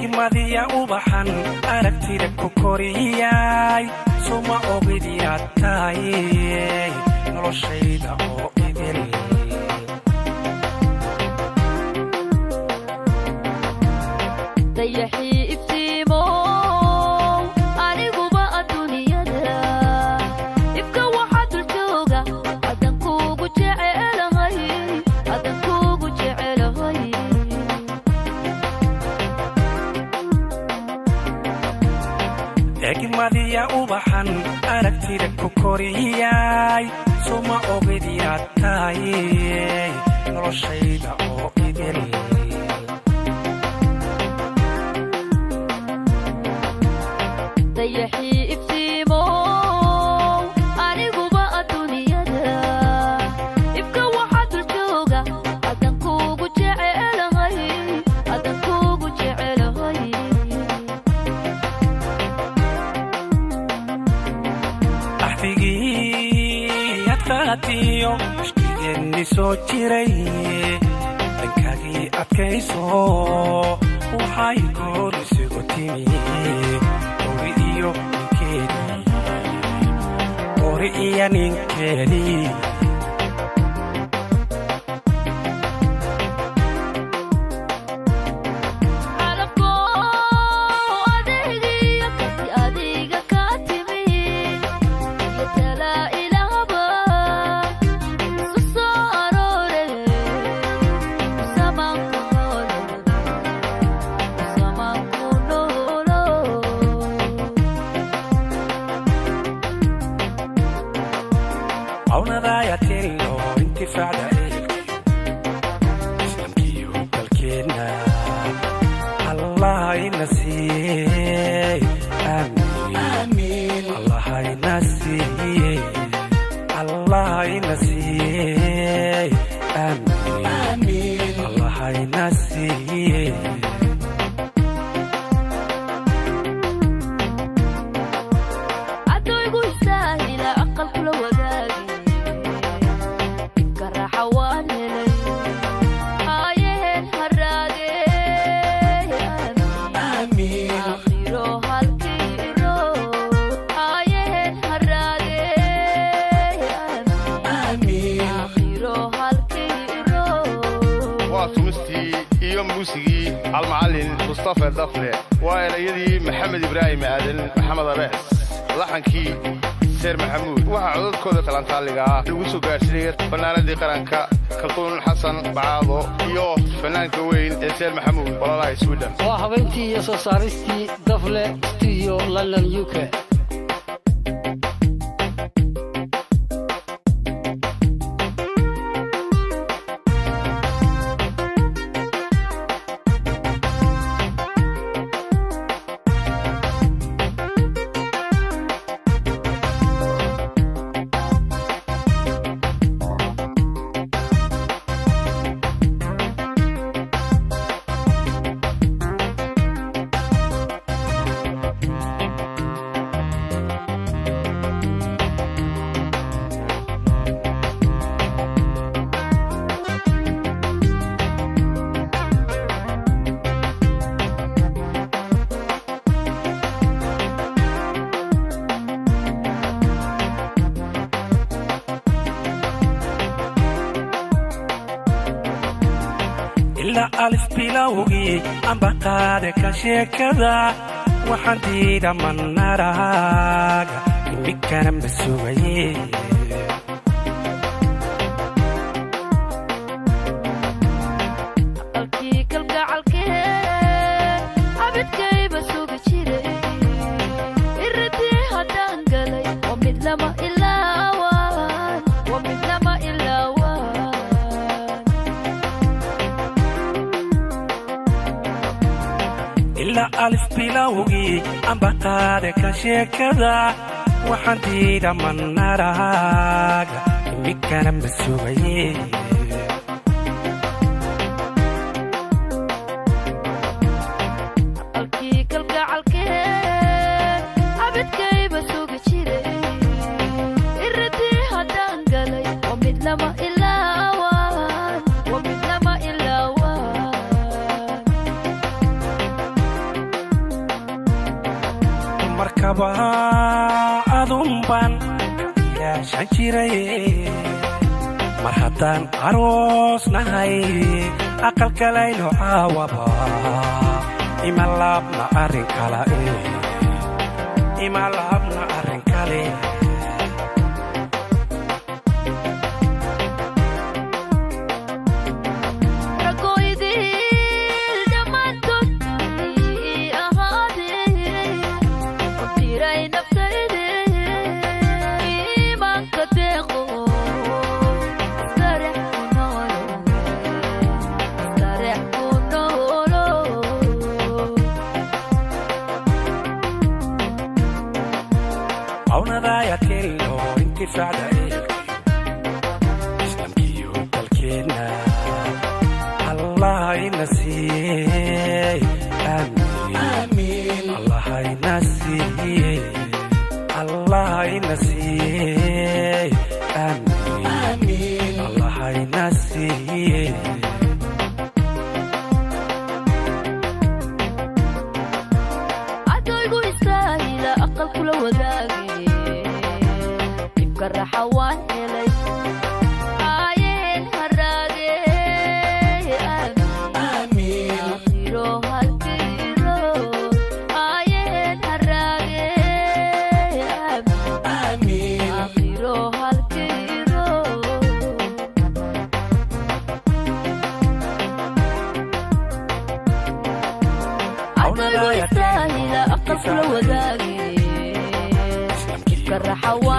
egmadiya ubaxan aragtida ku koriyay suma ogidiyatay noloshayda oo idil dayaxi iftiimo aniguba adduunyada ifka waxa dul jooga adan kugu jecelahay egmadiya ubaxan aragtida ku koriyay suma ogidiyatay noloshayda oo idil dayaxi iftiimo aniguba adduunyada ifka waxa dul jooga adan kugu jecelahay axdigiyadkaatiyo ishkigeeni soo jiray dankagii adkayso waxay koorisigu timi ori iyo ninkeedii عونضايا تيريو انتفاع دائرك اسلامكيو بالكينا الله ينسي آمين الله ينسي الله ينسي آمين الله ينسي المعلم مصطفى الدفلة وإلى محمد إبراهيم عادل محمد الرئيس لحنكي سير محمود وعدد كودة الانطالقة لوسو قاسرية فنانة دي قرانكا كالطون الحسن بعاضو يو فنان كوين سير محمود والله سويدن وحبينتي يسو سارستي دفلة ستوديو لندن يوكي إلا ألف بلاوغي أم بقادك شيكذا وحديد من نراك بكرم بسوغي ألكيك القعالكي عبدكي بسوغ جيري إردي هدان قلي ومن لما إلا وان ومن لما إلا وان إلا ألف بلاوغي أم بقادك شيكذا وحديد من نراك بكرم بسوغي ألكيك القعالكي عبدكي بسوغ جيري إردي هدان قلي ومن لما إلا وان ومن لما إلا وان awaba adunban ilaashan jiray mar haddaan aroosnahay aqalkalayno awaba ima laabna arrin kale awnadaaya kello intifacda islamkiyo dalkeenna allahayna siiyey amiin allahayna siiyey amiin allahayna siiyey adaygu istaahila aqal kula wadaagi raxawaan helay aayeen haraage amiin akhiro halkiro aayeen haraage amiin akhiro halkiro adaygu istaahila aqal kula wadaagi raxawaan